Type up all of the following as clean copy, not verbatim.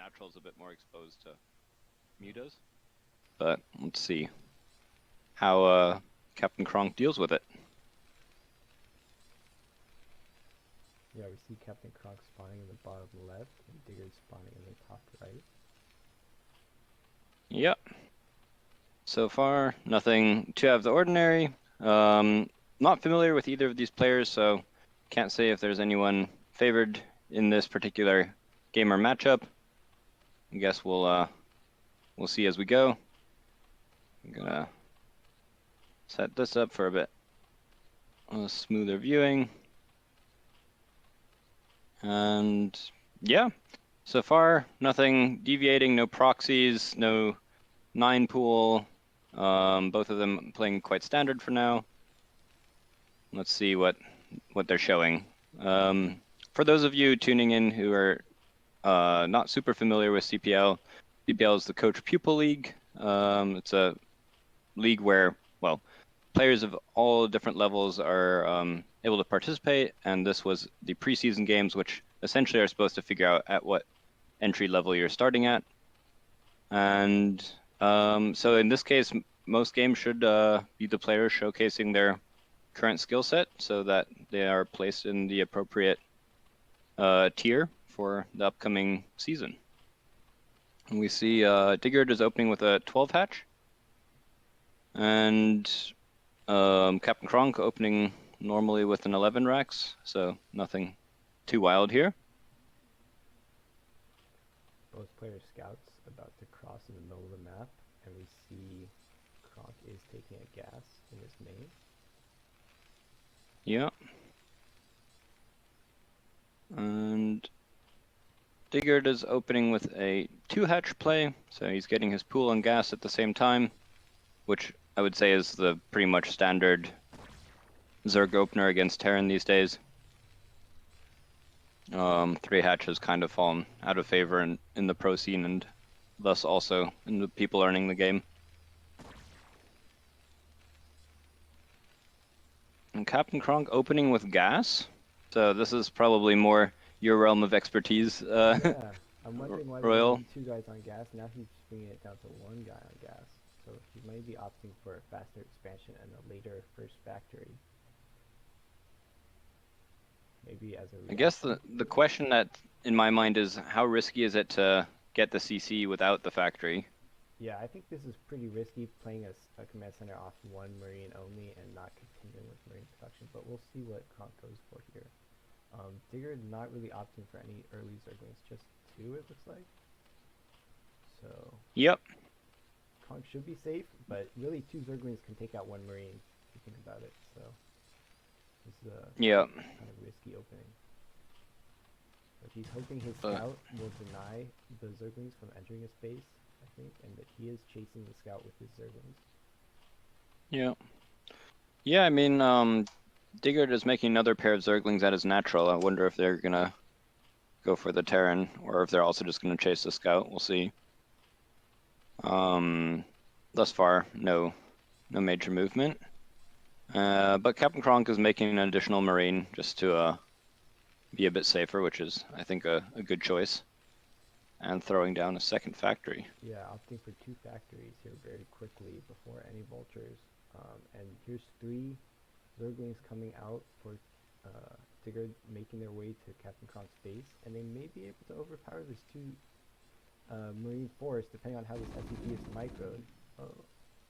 natural is a bit more exposed to mutas. But let's see how Captain Kronk deals with it. Yeah, we see Captain Kronk spawning in the bottom left and Digger spawning in the top right. Yep. So far, nothing too out of the ordinary. Not familiar with either of these players, so can't say if there's anyone favored in this particular game or matchup. I guess we'll see as we go. I'm gonna set this up for a bit smoother viewing. And yeah, so far nothing deviating, no proxies, no 9 pool. Both of them playing quite standard for now. Let's see what they're showing. For those of you tuning in who are not super familiar with CPL, CPL is the Coach Pupil League. It's a league where, well, players of all different levels are able to participate, and this was the preseason games, which essentially are supposed to figure out at what entry level you're starting at. And so in this case, most games should be the players showcasing their current skill set so that they are placed in the appropriate tier for the upcoming season. And we see Digard is opening with a 12 hatch, and Captain Kronk opening normally with an 11 Rex, so nothing too wild here. Both players scouts about to cross in the middle of the map, and we see Kronk is taking a gas in his main. Yeah. And Digard is opening with a 2 hatch play, so he's getting his pool and gas at the same time, which I would say is the pretty much standard Zerg opener against Terran these days. 3 hatch has kind of fallen out of favor in the pro scene, and thus also in the people learning the game. And Captain Kronk opening with gas, so this is probably more your realm of expertise. Yeah, I'm wondering why Royal. there's 2 guys on gas. Now he's bringing it down to 1 guy on gas. So he might be opting for a faster expansion and a later first factory. Maybe as a reaction. I guess the question that in my mind is how risky is it to get the CC without the factory? Yeah, I think this is pretty risky, playing a command center off 1 Marine only and not continuing with Marine production, but we'll see what Kronk goes for here. Digger not really opting for any early Zerglings, just 2 it looks like. So Yep. Kronk should be safe, but really 2 Zerglings can take out 1 Marine if you think about it, so this is a kind of risky opening. But he's hoping his scout will deny the Zerglings from entering his base, I think, and that he is chasing the scout with his Zerglings. Yeah. Yeah, I mean, Digard is making another pair of Zerglings at his natural. I wonder if they're gonna go for the Terran, or if they're also just gonna chase the scout. We'll see. Thus far, no major movement. But Captain Kronk is making an additional Marine just to be a bit safer, which is, I think, a good choice. And throwing down a second factory. Yeah, opting for 2 factories here very quickly before any vultures. And here's 3 Zerglings coming out for Digard making their way to Captain Kronk's base, and they may be able to overpower this 2 Marine force depending on how this SCP is microed. Oh,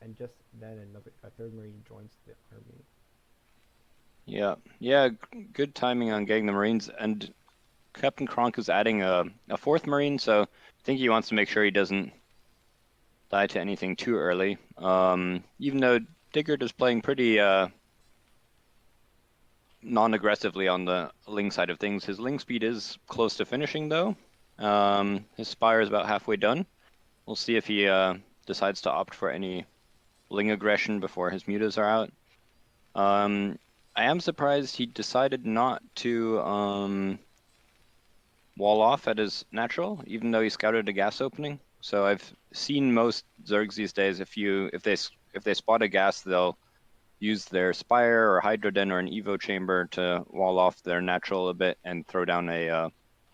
and just then a 3rd Marine joins the army. Yeah, good timing on getting the Marines, and Captain Kronk is adding a 4th Marine, so I think he wants to make sure he doesn't die to anything too early. Even though Digard is playing pretty non-aggressively on the Ling side of things, his Ling speed is close to finishing though. His Spire is about halfway done. We'll see if he decides to opt for any Ling aggression before his mutas are out. I am surprised he decided not to wall off at his natural, even though he scouted a gas opening. So I've seen most Zergs these days, if they spot a gas, they'll use their Spire or Hydroden or an Evo chamber to wall off their natural a bit and throw down a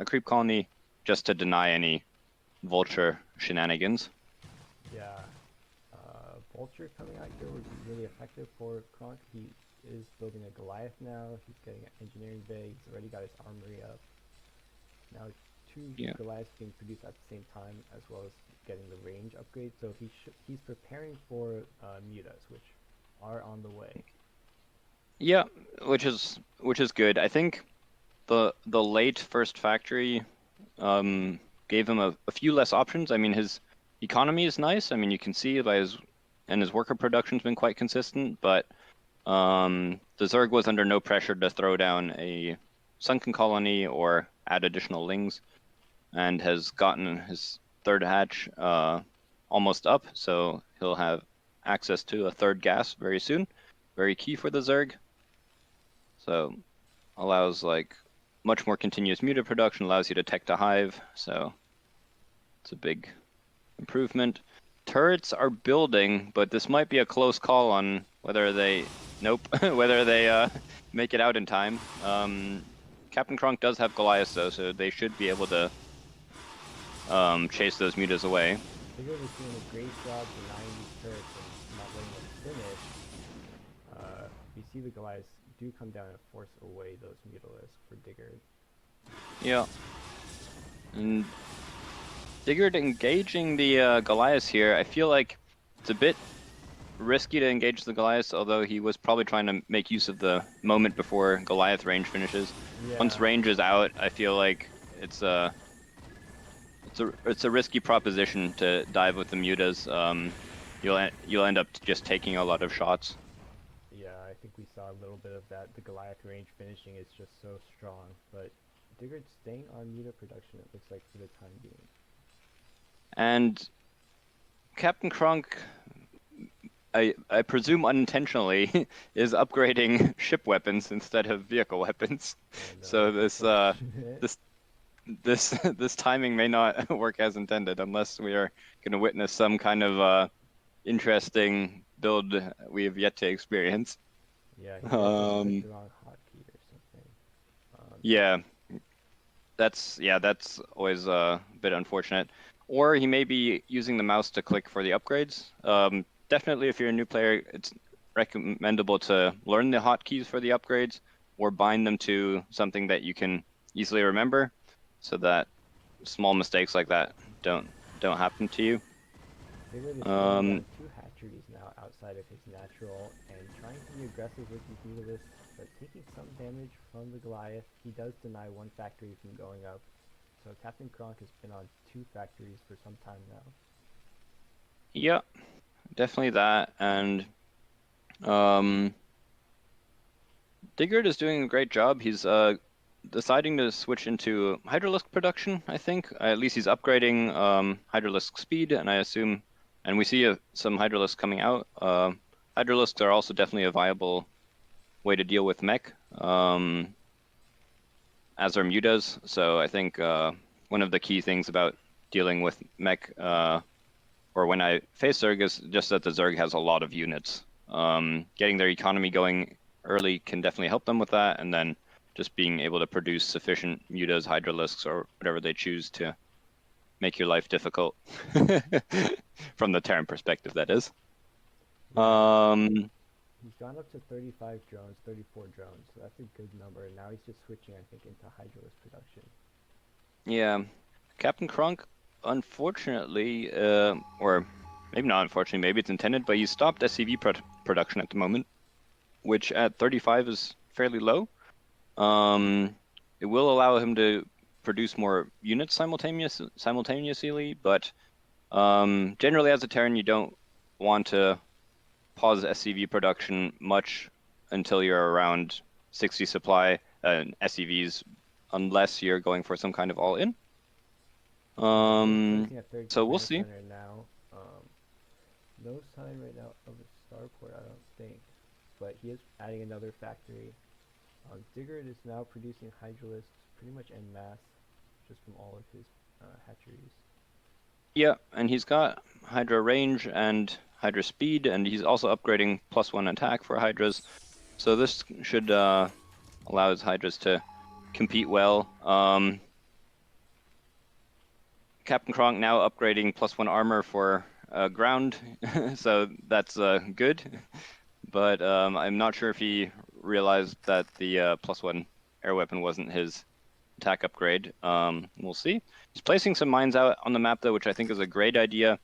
creep colony just to deny any vulture shenanigans. Yeah. Vulture coming out here would be really effective for Kronk. He is building a Goliath now. He's getting an engineering bay. He's already got his armory up. Now two Yeah. Goliaths being produced at the same time, as well as getting the range upgrade. So he's preparing for mutas, which are on the way. Yeah, which is good. I think the late first factory gave him a few less options. I mean, his economy is nice. I mean, you can see by his worker production's been quite consistent, but the Zerg was under no pressure to throw down a sunken colony or add additional lings, and has gotten his third hatch almost up, so he'll have access to a third gas very soon. Very key for the Zerg. So allows like much more continuous muta production, allows you to tech to hive, so it's a big improvement. Turrets are building, but this might be a close call on whether they whether they make it out in time. Captain Kronk does have Goliath though, so they should be able to chase those mutas away. Digger is doing a great job denying these turrets and not letting them finish. We see the Goliaths do come down and force away those mutalisks for Digger. Yeah. And Digger engaging the Goliaths here, I feel like it's a bit risky to engage the Goliaths, although he was probably trying to make use of the moment before Goliath range finishes. Yeah. Once range is out, I feel like it's a risky proposition to dive with the mutas. You'll end up just taking a lot of shots. Yeah, I think we saw a little bit of that. The Goliath range finishing is just so strong, but Digger's staying on muta production, it looks like, for the time being. And Captain Kronk, I presume unintentionally, is upgrading ship weapons instead of vehicle weapons. Oh, no, So this timing may not work as intended unless we are going to witness some kind of interesting build we have yet to experience. Yeah, he might just click the wrong hotkey or something. Yeah, that's always a bit unfortunate. Or he may be using the mouse to click for the upgrades. Definitely, if you're a new player, it's recommendable to learn the hotkeys for the upgrades or bind them to something that you can easily remember, so that small mistakes like that don't happen to you. Digger is throwing down two hatcheries now outside of his natural and trying to be aggressive with these mutalisks, but taking some damage from the Goliath. He does deny one factory from going up. So Captain Kronk has been on two factories for some time now. Yeah, definitely that. And Digard is doing a great job. He's deciding to switch into Hydralisk production, I think. At least he's upgrading Hydralisk speed, and I assume, and we see some Hydralisks coming out. Hydralisks are also definitely a viable way to deal with mech, as are mutas. So I think one of the key things about dealing with mech, or when I face Zerg, is just that the Zerg has a lot of units. Getting their economy going early can definitely help them with that, and then just being able to produce sufficient mutas, hydralisks, or whatever they choose to make your life difficult. From the Terran perspective, that is. Yeah, he's gone up to 35 drones, 34 drones, so that's a good number. Now he's just switching, I think, into hydralisk production. Yeah, Captain Kronk, unfortunately, or maybe not unfortunately, maybe it's intended, but he stopped SCV production at the moment, which at 35 is fairly low. It will allow him to produce more units simultaneously, but generally as a Terran, you don't want to pause SCV production much until you're around 60 supply SCVs, unless you're going for some kind of all-in. Placing a third So we'll command see. center now. No sign right now of a starport, I don't think, but he is adding another factory. Digger is now producing hydralisks pretty much en masse, just from all of his hatcheries. Yeah, and he's got Hydra range and Hydra speed, and he's also upgrading +1 attack for Hydras. So this should allow his Hydras to compete well. Captain Kronk now upgrading +1 armor for ground, so that's good. But I'm not sure if he realized that the +1 air weapon wasn't his attack upgrade. We'll see. He's placing some mines out on the map though, which I think is a great idea.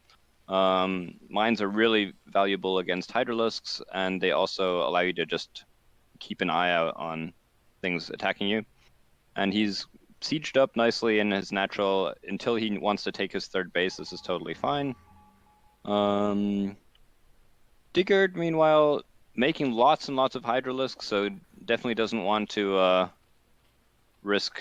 Mines are really valuable against Hydralisks, and they also allow you to just keep an eye out on things attacking you. And he's sieged up nicely in his natural until he wants to take his third base. This is totally fine. Digard, meanwhile, making lots and lots of Hydralisks, so definitely doesn't want to risk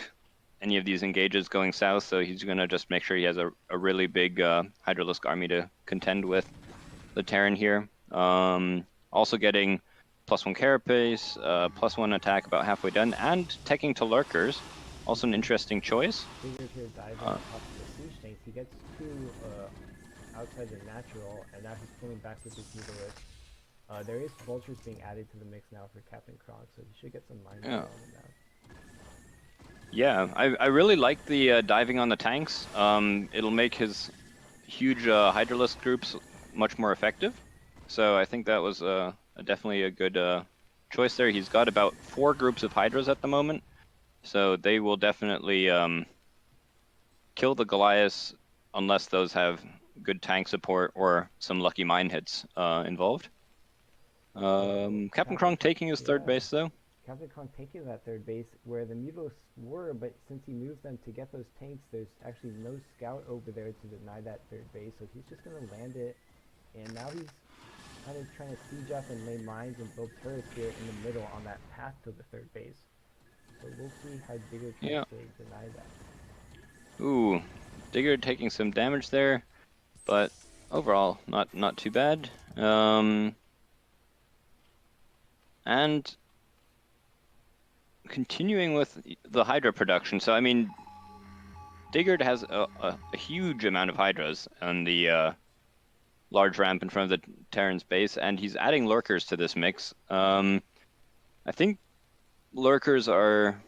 any of these engages going south, so he's going to just make sure he has a really big Hydralisk army to contend with the Terran here. Also getting +1 carapace, +1 attack about halfway done, and teching to lurkers. Also an interesting choice. Digard here diving on top of the siege tanks. He gets 2 outside the natural, and now he's pulling back with his Mutalisk. There is vultures being added to the mix now for Captain Kronk, so he should get some mines on him now. Yeah, I really like the diving on the tanks. It'll make his huge Hydralisk groups much more effective. So I think that was definitely a good choice there. He's got about 4 groups of Hydras at the moment, so they will definitely kill the Goliaths unless those have good tank support or some lucky mine hits involved. Captain Kronk taking his third base though. Captain Kronk taking that third base where the Mutalisks were, but since he moves them to get those tanks, there's actually no scout over there to deny that third base, so he's just going to land it, and now he's kind of trying to siege up and lay mines and build turrets here in the middle on that path to the third base. So we'll see how Digard tries to deny that. Ooh, Digard taking some damage there, but overall not too bad. And continuing with the Hydra production. So I mean, Digard has a huge amount of Hydras on the large ramp in front of the Terran's base, and he's adding lurkers to this mix. I think lurkers are...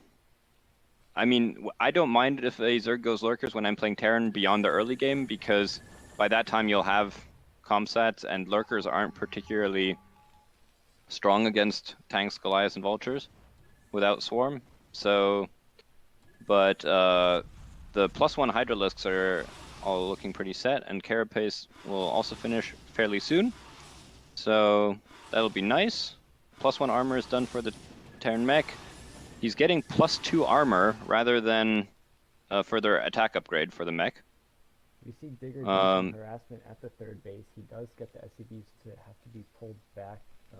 I mean, I don't mind if a Zerg goes lurkers when I'm playing Terran beyond the early game, because by that time you'll have comsats, and lurkers aren't particularly strong against tanks, Goliaths, and vultures without swarm. So, but the +1 Hydralisks are all looking pretty set, and Carapace will also finish fairly soon. So that'll be nice. +1 armor is done for the Terran mech. He's getting +2 armor rather than a further attack upgrade for the mech. We see Digard doing harassment at the third base. He does get the SCVs to have to be pulled back to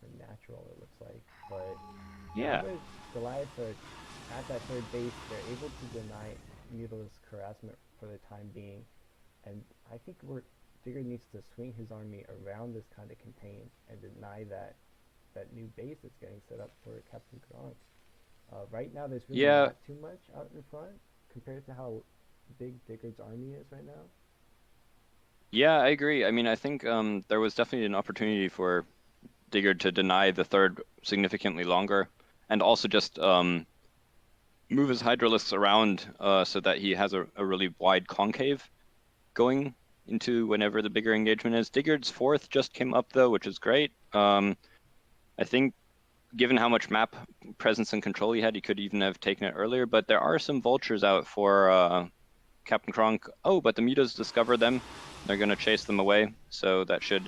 the natural, it looks like. But yeah, the Goliaths are at that third base. They're able to deny Mutalisk harassment for the time being. And I think Digard needs to swing his army around this kind of contain and deny that new base that's getting set up for Captain Kronk. Right now, there's really not too much out in front compared to how big Digard's army is right now. Yeah, I agree. I mean, I think there was definitely an opportunity for Digard to deny the third significantly longer, and also just move his Hydralisks around so that he has a really wide concave going into whenever the bigger engagement is. Digard's 4th just came up though, which is great. I think given how much map presence and control he had, he could even have taken it earlier, but there are some vultures out for Captain Kronk. Oh, but the mutas discover them. They're going to chase them away, so that should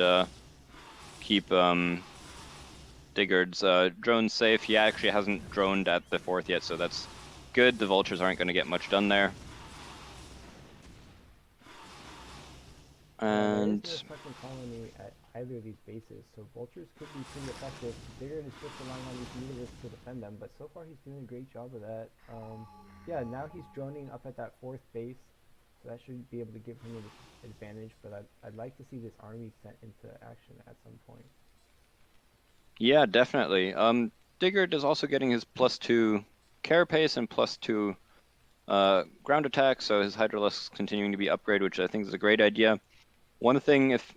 keep Digard's drones safe. He actually hasn't droned at the 4th yet, so that's good. The vultures aren't going to get much done there. And there is no fucking colony at either of these bases, so vultures could be pretty effective. Digard is just relying on these mutalisks to defend them, but so far he's doing a great job of that. Yeah, now he's droning up at that 4th base, so that should be able to give him an advantage, but I'd like to see this army sent into action at some point. Yeah, definitely. Digard is also getting his +2 carapace and +2 ground attack, so his Hydralisk is continuing to be upgraded, which I think is a great idea. One thing, if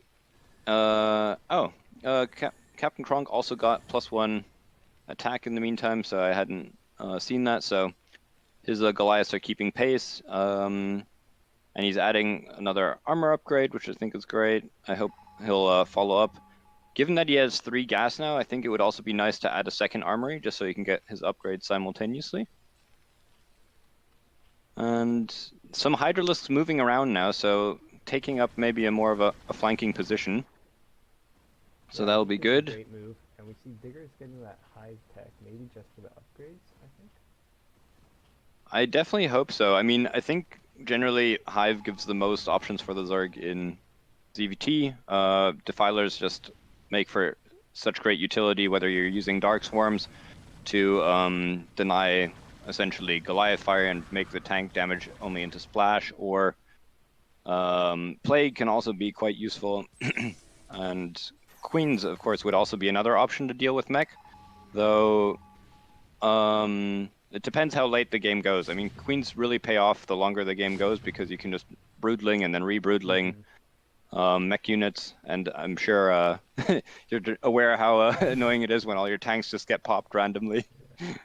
Captain Kronk also got +1 attack in the meantime, so I hadn't seen that. So his Goliaths are keeping pace. And he's adding another armor upgrade, which I think is great. I hope he'll follow up. Given that he has 3 gas now, I think it would also be nice to add a second armory, just so he can get his upgrades simultaneously. And some Hydralisks moving around now, so taking up maybe a more of a flanking position. So Yeah, I that'll think be this is a good. great move, and we see Digger's getting that high tech, maybe just for the upgrades, I think. I definitely hope so. I mean, I think generally Hive gives the most options for the Zerg in ZVT. Defilers just make for such great utility, whether you're using Dark Swarms to deny essentially Goliath fire and make the tank damage only into splash, or Plague can also be quite useful. And Queens, of course, would also be another option to deal with mech, though it depends how late the game goes. I mean, Queens really pay off the longer the game goes because you can just broodling and then rebroodling mech units, and I'm sure you're aware how annoying it is when all your tanks just get popped randomly. Yeah.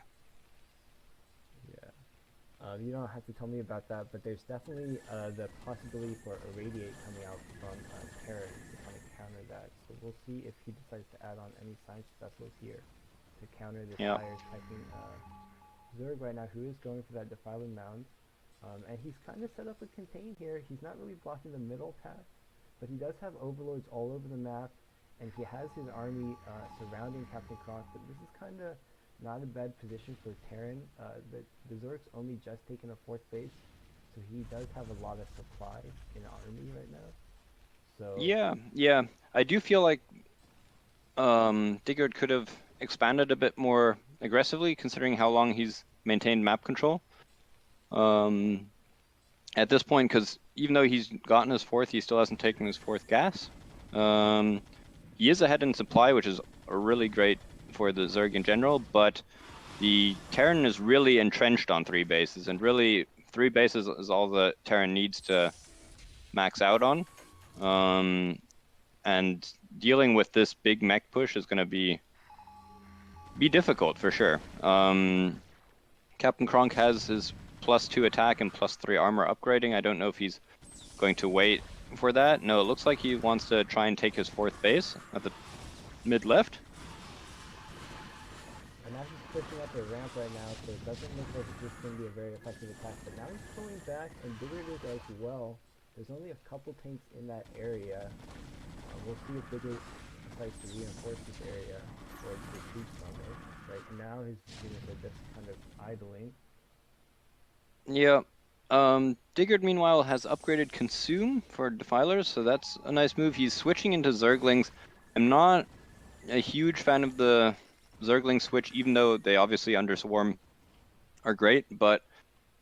You don't have to tell me about that, but there's definitely the possibility for Irradiate coming out from Terran to kind of counter that. So we'll see if he decides to add on any science vessels here to counter this Yeah. fire typing Zerg right now, who is going for that Defiler Mound. And he's kind of set up a contain here. He's not really blocking the middle path, but he does have overlords all over the map, and he has his army surrounding Captain Croc, but this is kind of not a bad position for Terran. The Zerg's only just taken a 4th base, so he does have a lot of supply in army right now. So Yeah. I do feel like Digard could have expanded a bit more aggressively, considering how long he's maintained map control. At this point, because even though he's gotten his 4th, he still hasn't taken his 4th gas. He is ahead in supply, which is really great for the Zerg in general, but the Terran is really entrenched on 3 bases, and really 3 bases is all the Terran needs to max out on. And dealing with this big mech push is going to be difficult for sure. Captain Kronk has his +2 attack and +3 armor upgrading. I don't know if he's going to wait for that. No, it looks like he wants to try and take his 4th base at the mid left. And now he's pushing up the ramp right now, so it doesn't look like this is going to be a very effective attack. But now he's pulling back, and Digger is as well. There's only a couple tanks in that area. We'll see if Digger decides to reinforce this area or retreat from it. Right now, his units are just kind of idling. Yeah. Digard, meanwhile, has upgraded Consume for Defilers, so that's a nice move. He's switching into Zerglings. I'm not a huge fan of the Zergling switch, even though they obviously under Swarm are great, but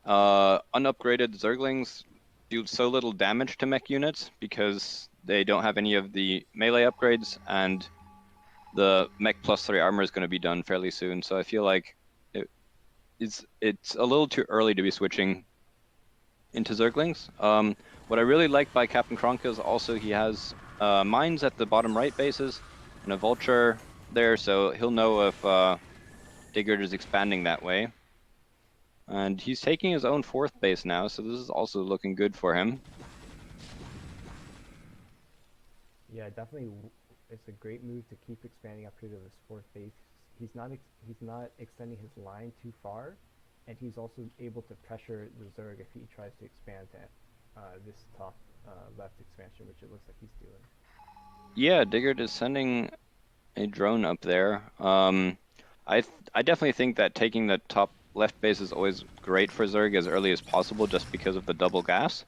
unupgraded Zerglings do so little damage to mech units because they don't have any of the melee upgrades, and the mech +3 armor is going to be done fairly soon, so I feel like it's a little too early to be switching into Zerglings. What I really like by Captain Kronk is also he has mines at the bottom right bases and a vulture there, so he'll know if Digard is expanding that way. And he's taking his own 4th base now, so this is also looking good for him. Yeah, definitely. It's a great move to keep expanding up here to this 4th base. He's not extending his line too far, and he's also able to pressure the Zerg if he tries to expand to this top left expansion, which it looks like he's doing. Yeah, Digard is sending a drone up there. I definitely think that taking the top left base is always great for Zerg as early as possible, just because of the double gas.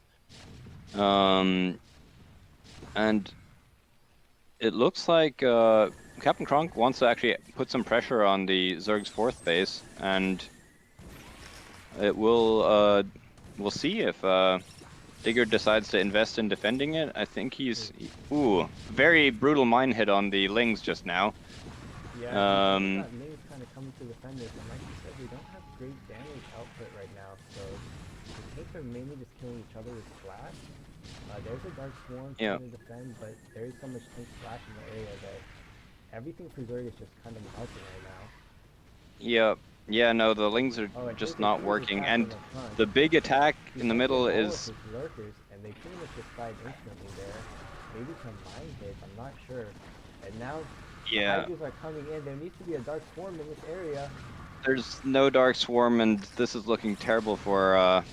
And it looks like Captain Kronk wants to actually put some pressure on the Zerg's 4th base, and it will. We'll see if Digard decides to invest in defending it. I think he's very brutal mine hit on the Lings just now. Yeah, and got Mings kind of coming to defend this, and like you said, they don't have great damage output right now, so the tanks are mainly just killing each other with splash. There's a Dark Swarm trying to defend, but there is so much tank splash in the area that everything for Zerg is just kind of melting right now. Yeah, no, the Lings are just not working, and the big attack in the middle is and they pretty much just died instantly there. Maybe some mine hits, I'm not sure. And now the Yeah, Tigers are coming in. There needs to be a Dark Swarm in this area. there's no Dark Swarm, and this is looking terrible for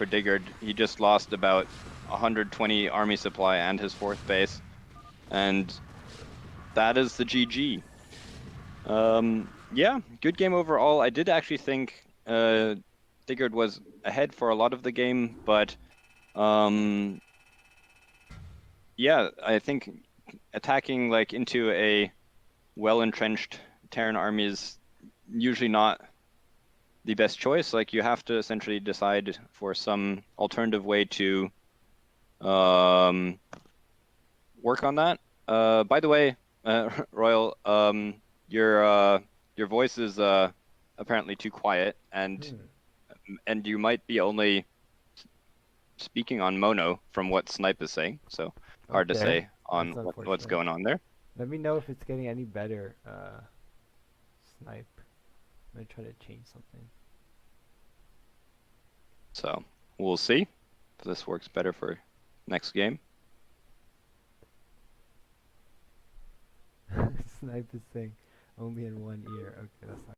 Diggard. He just lost about 120 army supply and his fourth base, and that is the GG. Yeah, good game overall. I did actually think Diggard was ahead for a lot of the game, but yeah, I think attacking like into a well-entrenched Terran army is usually not the best choice. Like you have to essentially decide for some alternative way to um, work on that. By the way, Royal, your voice is apparently too quiet, Hmm. and you might be only speaking on mono from what Snipe is saying. So hard to Okay. say on That's what's unfortunate. going on there. Let me know if it's getting any better, Snipe. I'm gonna try to change something. So we'll see if this works better for next game. Snipe is saying only in one ear. Okay, that's not